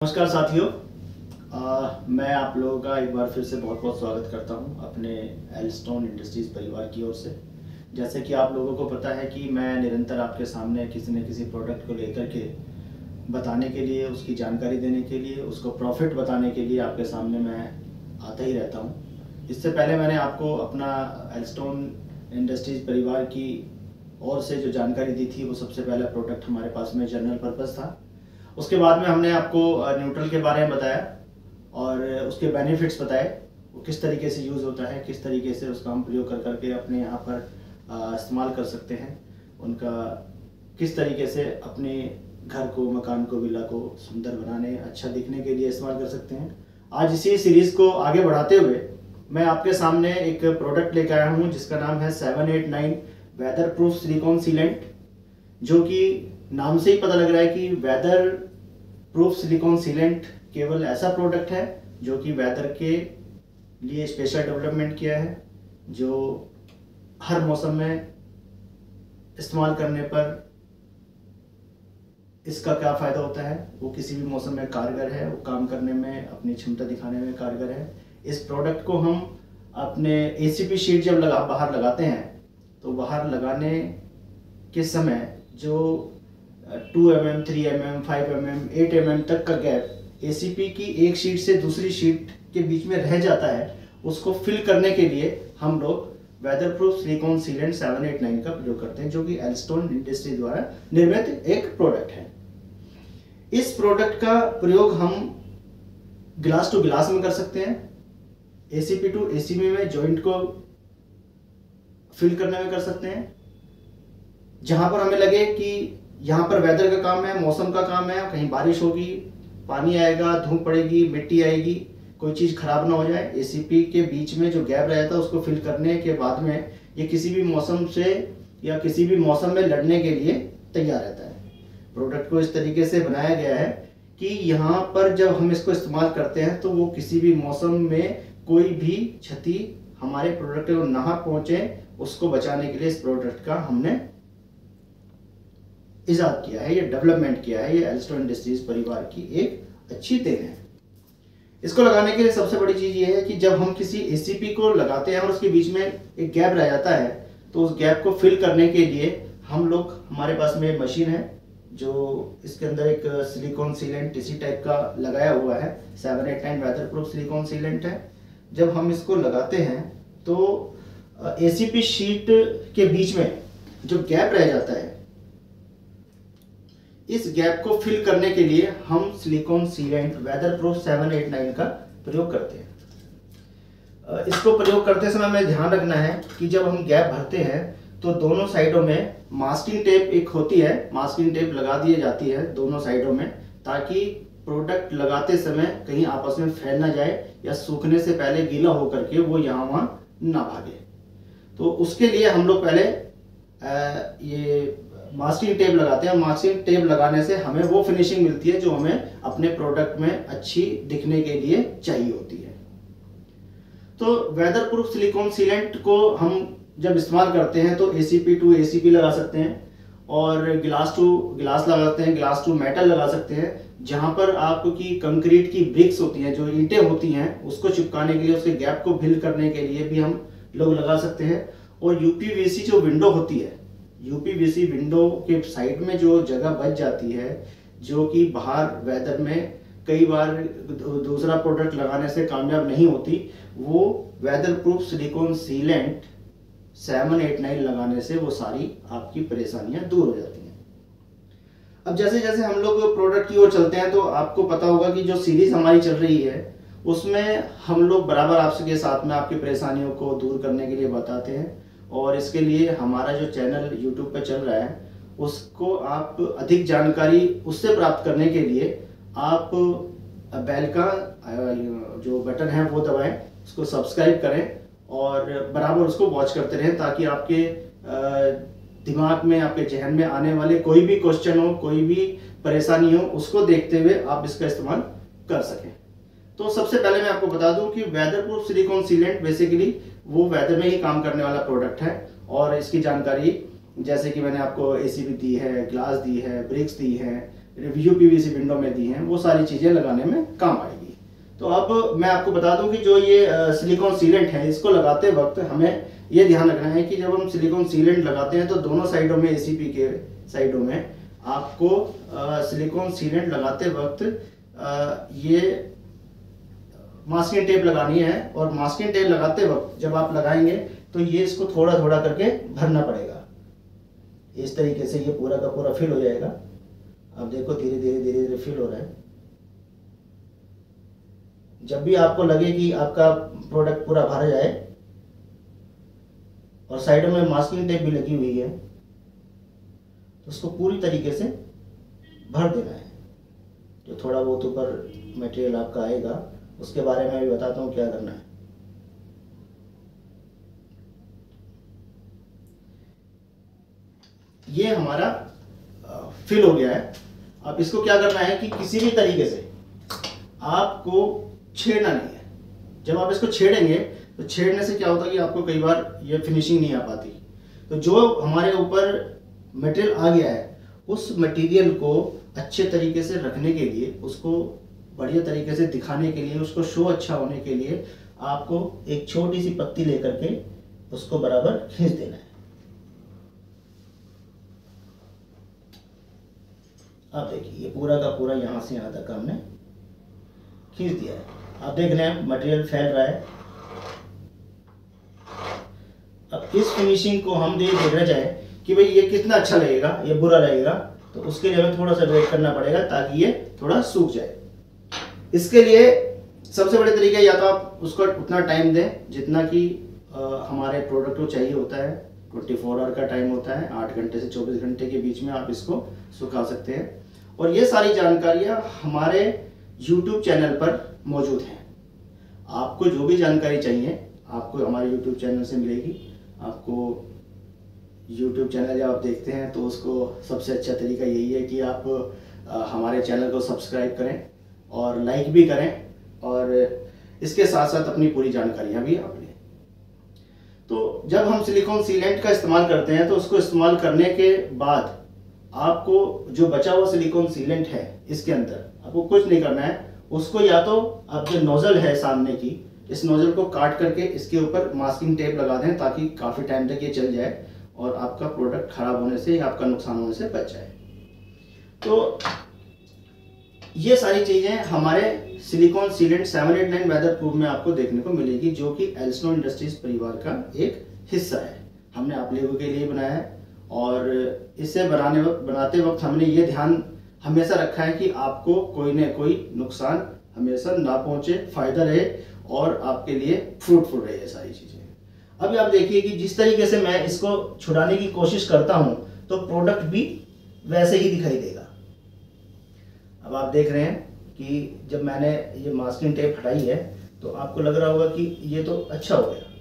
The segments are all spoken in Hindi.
नमस्कार साथियों, मैं आप लोगों का एक बार फिर से बहुत बहुत स्वागत करता हूं अपने एलस्टोन इंडस्ट्रीज़ परिवार की ओर से। जैसे कि आप लोगों को पता है कि मैं निरंतर आपके सामने किसी न किसी प्रोडक्ट को लेकर के बताने के लिए, उसकी जानकारी देने के लिए, उसको प्रॉफिट बताने के लिए आपके सामने मैं आता ही रहता हूं। इससे पहले मैंने आपको अपना एलस्टोन इंडस्ट्रीज़ परिवार की ओर से जो जानकारी दी थी, वो सबसे पहला प्रोडक्ट हमारे पास में जनरल पर्पज़ था। उसके बाद में हमने आपको न्यूट्रल के बारे में बताया और उसके बेनिफिट्स बताए, वो किस तरीके से यूज़ होता है, किस तरीके से उसका हम प्रयोग कर करके अपने यहाँ पर इस्तेमाल कर सकते हैं, उनका किस तरीके से अपने घर को, मकान को, विला को सुंदर बनाने, अच्छा दिखने के लिए इस्तेमाल कर सकते हैं। आज इसी सीरीज़ को आगे बढ़ाते हुए मैं आपके सामने एक प्रोडक्ट लेकर आया हूँ जिसका नाम है 789 वेदर प्रूफ सिलिकॉन सीलेंट, जो कि नाम से ही पता लग रहा है कि वेदर प्रूफ सिलिकॉन सीलेंट केवल ऐसा प्रोडक्ट है जो कि वेदर के लिए स्पेशल डेवलपमेंट किया है, जो हर मौसम में इस्तेमाल करने पर इसका क्या फ़ायदा होता है, वो किसी भी मौसम में कारगर है, वो काम करने में, अपनी क्षमता दिखाने में कारगर है। इस प्रोडक्ट को हम अपने एसीपी शीट जब बाहर लगाते हैं तो बाहर लगाने के समय जो 2 mm, 3 mm, 5 mm, 8 mm तक का गैप एसीपी की एक शीट से दूसरी शीट के बीच में रह जाता है, उसको फिल करने के लिए हम लोग वेदर प्रूफ सिलिकॉन सीलेंट 789 का प्रयोग करते हैं, जो कि एलस्टोन इंडस्ट्री द्वारा निर्मित एक प्रोडक्ट है। इस प्रोडक्ट का प्रयोग हम ग्लास टू ग्लास में कर सकते हैं, एसीपी टू एसीपी में जॉइंट को फिल करने में कर सकते हैं। जहां पर हमें लगे कि यहाँ पर वेदर का काम है, मौसम का काम है, कहीं बारिश होगी, पानी आएगा, धूप पड़ेगी, मिट्टी आएगी, कोई चीज़ खराब ना हो जाए, एसीपी के बीच में जो गैप रहता है उसको फिल करने के बाद में ये किसी भी मौसम से या किसी भी मौसम में लड़ने के लिए तैयार रहता है। प्रोडक्ट को इस तरीके से बनाया गया है कि यहाँ पर जब हम इसको इस्तेमाल करते हैं तो वो किसी भी मौसम में कोई भी क्षति हमारे प्रोडक्ट को ना पहुँचे, उसको बचाने के लिए इस प्रोडक्ट का हमने इजाद किया है, ये डेवलपमेंट किया है। ये एलस्टोन इंडस्ट्रीज परिवार की एक अच्छी देन है। इसको लगाने के लिए सबसे बड़ी चीज ये है कि जब हम किसी एसीपी को लगाते हैं और उसके बीच में एक गैप रह जाता है तो उस गैप को फिल करने के लिए हम लोग, हमारे पास में मशीन है जो इसके अंदर एक सिलिकॉन सीलेंट इसी टाइप का लगाया हुआ है, 789 वेदर प्रूफ सिलिकॉन सीलेंट है। जब हम इसको लगाते हैं तो एसीपी शीट के बीच में जो गैप रह जाता है, इस गैप को फिल करने के लिए हम सिलिकॉन सीलेंट वेदर प्रूफ 789 का प्रयोग करते हैं। इसको प्रयोग करते समय हमें ध्यान रखना है कि जब हम गैप भरते हैं तो दोनों साइडों में मास्किंग टेप एक होती है, मास्किंग टेप लगा दी जाती है दोनों साइडों में, ताकि प्रोडक्ट लगाते समय कहीं आपस में फैल ना जाए या सूखने से पहले गीला होकर के वो यहाँ वहाँ ना भागे। तो उसके लिए हम लोग पहले ये मास्किंग टेप लगाते हैं। मास्किंग टेप लगाने से हमें वो फिनिशिंग मिलती है जो हमें अपने प्रोडक्ट में अच्छी दिखने के लिए चाहिए होती है। तो वेदर प्रूफ सिलिकॉन सीलेंट को हम जब इस्तेमाल करते हैं तो एसीपी टू एसीपी लगा सकते हैं और ग्लास टू ग्लास लगा सकते हैं, ग्लास टू मेटल लगा सकते हैं। जहां पर आपकी कंक्रीट की ब्रिक्स होती हैं, जो ईंटें होती हैं, उसको चिपकाने के लिए, उसके गैप को फिल करने के लिए भी हम लोग लगा सकते हैं। और यूपीवीसी जो विंडो होती है, यूपीवीसी विंडो के साइड में जो जगह बच जाती है, जो कि बाहर वेदर में कई बार दूसरा प्रोडक्ट लगाने से कामयाब नहीं होती, वो वेदर प्रूफ सिलिकॉन सीलेंट 789 लगाने से वो सारी आपकी परेशानियां दूर हो जाती हैं। अब जैसे जैसे हम लोग प्रोडक्ट की ओर चलते हैं तो आपको पता होगा कि जो सीरीज हमारी चल रही है उसमें हम लोग बराबर आपके साथ में आपकी परेशानियों को दूर करने के लिए बताते हैं। और इसके लिए हमारा जो चैनल YouTube पे चल रहा है उसको आप अधिक जानकारी उससे प्राप्त करने के लिए आप बेल का जो बटन है वो दबाएं, उसको सब्सक्राइब करें और बराबर उसको वॉच करते रहें, ताकि आपके दिमाग में, आपके जहन में आने वाले कोई भी क्वेश्चन हो, कोई भी परेशानी हो, उसको देखते हुए आप इसका इस्तेमाल कर सकें। तो सबसे पहले मैं आपको बता दूं कि weatherproof silicone sealant basically वो वेदर में ही काम करने वाला प्रोडक्ट है। और इसकी जानकारी जैसे कि मैंने आपको एसीबी दी है, ग्लास दी है, ब्रिक्स दी है, यूपीवीसी विंडो में दी हैं, वो सारी चीज़ें लगाने में काम आएगी। तो अब मैं आपको बता दूं कि जो ये सिलिकॉन सीलेंट है, इसको लगाते वक्त हमें ये ध्यान रखना है कि जब हम सिलिकॉन सीलेंट लगाते हैं तो दोनों साइडों में, एसीपी के साइडों में आपको सिलिकॉन सीलेंट लगाते वक्त ये मास्किंग टेप लगानी है। और मास्किंग टेप लगाते वक्त जब आप लगाएंगे तो ये इसको थोड़ा थोड़ा करके भरना पड़ेगा। इस तरीके से ये पूरा का पूरा फिल हो जाएगा। अब देखो धीरे धीरे धीरे धीरे फिल हो रहा है। जब भी आपको लगे कि आपका प्रोडक्ट पूरा भर जाए और साइडों में मास्किंग टेप भी लगी हुई है, तो उसको पूरी तरीके से भर देना है। जो थोड़ा बहुत ऊपर मटेरियल आपका आएगा उसके बारे में भी बताता हूँ क्या करना है। ये हमारा फिल हो गया है। अब इसको क्या करना है कि किसी भी तरीके से आपको छेड़ना नहीं है। जब आप इसको छेड़ेंगे तो छेड़ने से क्या होता है कि आपको कई बार ये फिनिशिंग नहीं आ पाती। तो जो हमारे ऊपर मटेरियल आ गया है उस मटेरियल को अच्छे तरीके से रखने के लिए, उसको बढ़िया तरीके से दिखाने के लिए, उसको शो अच्छा होने के लिए आपको एक छोटी सी पत्ती लेकर के उसको बराबर खींच देना है। अब देखिए ये पूरा का पूरा यहाँ से यहाँ तक हमने खींच दिया है। आप देख रहे हैं मटेरियल फैल रहा है। अब इस फिनिशिंग को हम देखना चाहें कि भाई ये कितना अच्छा लगेगा, ये बुरा लगेगा, तो उसके लिए हमें थोड़ा सा वेट करना पड़ेगा ताकि ये थोड़ा सूख जाए। इसके लिए सबसे बड़े तरीका या तो आप उसको उतना टाइम दें जितना कि हमारे प्रोडक्ट को चाहिए होता है। 24 आवर का टाइम होता है, 8 घंटे से 24 घंटे के बीच में आप इसको सुखा सकते हैं। और ये सारी जानकारियाँ हमारे YouTube चैनल पर मौजूद हैं। आपको जो भी जानकारी चाहिए आपको हमारे YouTube चैनल से मिलेगी। आपको YouTube चैनल जब आप देखते हैं तो उसको सबसे अच्छा तरीका यही है कि आप हमारे चैनल को सब्सक्राइब करें और लाइक भी करें, और इसके साथ साथ अपनी पूरी जानकारियाँ भी आप लें। तो जब हम सिलिकॉन सीलेंट का इस्तेमाल करते हैं तो उसको इस्तेमाल करने के बाद आपको जो बचा हुआ सिलिकॉन सीलेंट है इसके अंदर आपको कुछ नहीं करना है। उसको या तो आप जो नोजल है सामने की, इस नोजल को काट करके इसके ऊपर मास्किंग टेप लगा दें ताकि काफ़ी टाइम तक ये चल जाए और आपका प्रोडक्ट खराब होने से या आपका नुकसान होने से बच जाए। तो ये सारी चीज़ें हमारे सिलिकॉन सीलेंट 789 वेदर प्रूफ में आपको देखने को मिलेगी, जो कि एल्स्नो इंडस्ट्रीज परिवार का एक हिस्सा है। हमने आप लोगों के लिए बनाया है और इसे बनाते वक्त हमने ये ध्यान हमेशा रखा है कि आपको कोई न कोई नुकसान हमेशा ना पहुंचे, फायदा रहे और आपके लिए फ्रूटफुल रहे ये सारी चीज़ें। अभी आप देखिए कि जिस तरीके से मैं इसको छुड़ाने की कोशिश करता हूं तो प्रोडक्ट भी वैसे ही दिखाई देगा। अब आप देख रहे हैं कि जब मैंने ये मास्किंग टेप हटाई है तो आपको लग रहा होगा कि ये तो अच्छा हो गया।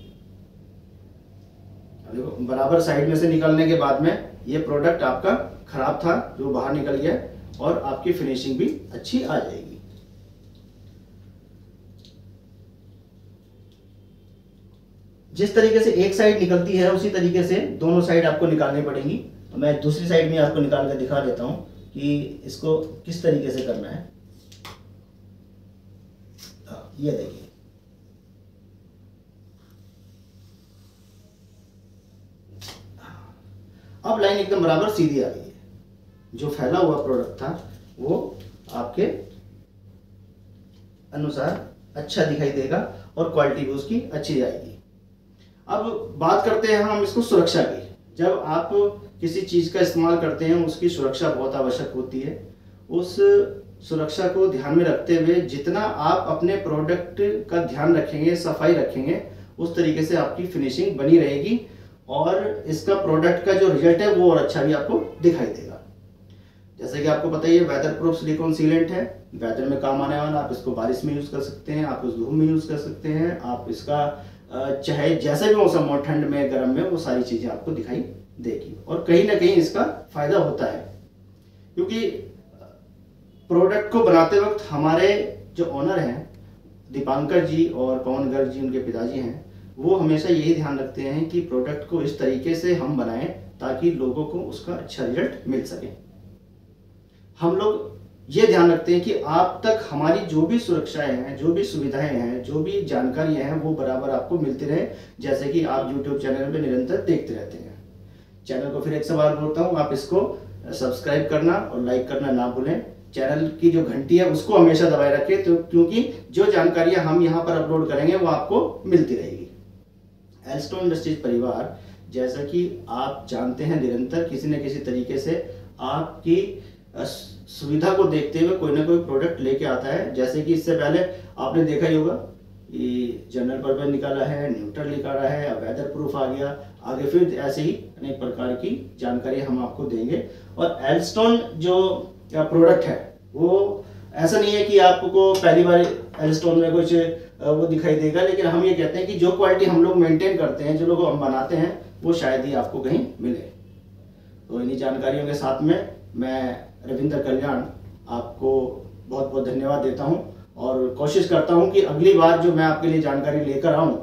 देखो बराबर साइड में से निकलने के बाद में ये प्रोडक्ट आपका खराब था जो बाहर निकल गया और आपकी फिनिशिंग भी अच्छी आ जाएगी। जिस तरीके से एक साइड निकलती है उसी तरीके से दोनों साइड आपको निकालनी पड़ेंगी। तो मैं दूसरी साइड में आपको निकाल कर दिखा देता हूं कि इसको किस तरीके से करना है। ये देखिए अब लाइन एकदम बराबर सीधी आ गई है। जो फैला हुआ प्रोडक्ट था वो आपके अनुसार अच्छा दिखाई देगा और क्वालिटी भी उसकी अच्छी आएगी। अब बात करते हैं हम इसको सुरक्षा की। जब आप किसी चीज़ का इस्तेमाल करते हैं उसकी सुरक्षा बहुत आवश्यक होती है। उस सुरक्षा को ध्यान में रखते हुए जितना आप अपने प्रोडक्ट का ध्यान रखेंगे, सफाई रखेंगे, उस तरीके से आपकी फिनिशिंग बनी रहेगी और इसका प्रोडक्ट का जो रिजल्ट है वो और अच्छा भी आपको दिखाई देगा। जैसे कि आपको पता ही है वेदर प्रूफ सिलिकॉन सीलेंट है, वेदर में काम आने वाला। आप इसको बारिश में यूज़ कर सकते हैं, आप इस धूप में यूज़ कर सकते हैं, आप इसका चाहे जैसे भी मौसम हो, ठंड में, गर्म में, वो सारी चीज़ें आपको दिखाई देगी। और कहीं ना कहीं इसका फायदा होता है क्योंकि प्रोडक्ट को बनाते वक्त हमारे जो ओनर हैं दीपांकर जी और पवन गर्ग जी, उनके पिताजी हैं, वो हमेशा यही ध्यान रखते हैं कि प्रोडक्ट को इस तरीके से हम बनाएं ताकि लोगों को उसका अच्छा रिजल्ट मिल सके। हम लोग ये ध्यान रखते हैं कि आप तक हमारी जो भी सुरक्षाएं हैं, जो भी सुविधाएं हैं, जो भी जानकारियां हैं, वो बराबर आपको मिलती रहे, जैसे कि आप YouTube चैनल पे निरंतर देखते रहते हैं। चैनल को फिर एक सवाल बोलता हूँ, आप इसको सब्सक्राइब करना और लाइक करना ना भूलें। चैनल की जो घंटी है उसको हमेशा दबाए रखें, तो क्योंकि जो जानकारियां हम यहाँ पर अपलोड करेंगे वो आपको मिलती रहेगी। एल्स्टोन इंडस्ट्रीज परिवार, जैसा कि आप जानते हैं, निरंतर किसी न किसी तरीके से आपकी सुविधा को देखते हुए कोई ना कोई प्रोडक्ट लेके आता है। जैसे कि इससे पहले आपने देखा ही होगा, ये जनरल पर्पज निकाला है, न्यूट्रल निकाला है, वेदर प्रूफ आ गया, आगे फिर ऐसे ही अनेक प्रकार की जानकारी हम आपको देंगे। और एल्स्टोन जो प्रोडक्ट है वो ऐसा नहीं है कि आपको पहली बार एल्स्टोन में कुछ वो दिखाई देगा, लेकिन हम ये कहते हैं कि जो क्वालिटी हम लोग मेंटेन करते हैं, जो लोग हम बनाते हैं, वो शायद ही आपको कहीं मिले। तो इन्हीं जानकारियों के साथ में मैं रविंद्र कल्याण आपको बहुत बहुत धन्यवाद देता हूं और कोशिश करता हूं कि अगली बार जो मैं आपके लिए जानकारी लेकर आऊं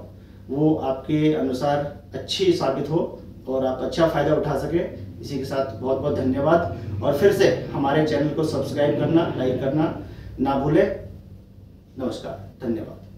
वो आपके अनुसार अच्छी साबित हो और आप अच्छा फायदा उठा सकें। इसी के साथ बहुत बहुत धन्यवाद, और फिर से हमारे चैनल को सब्सक्राइब करना, लाइक करना ना भूलें। नमस्कार, धन्यवाद।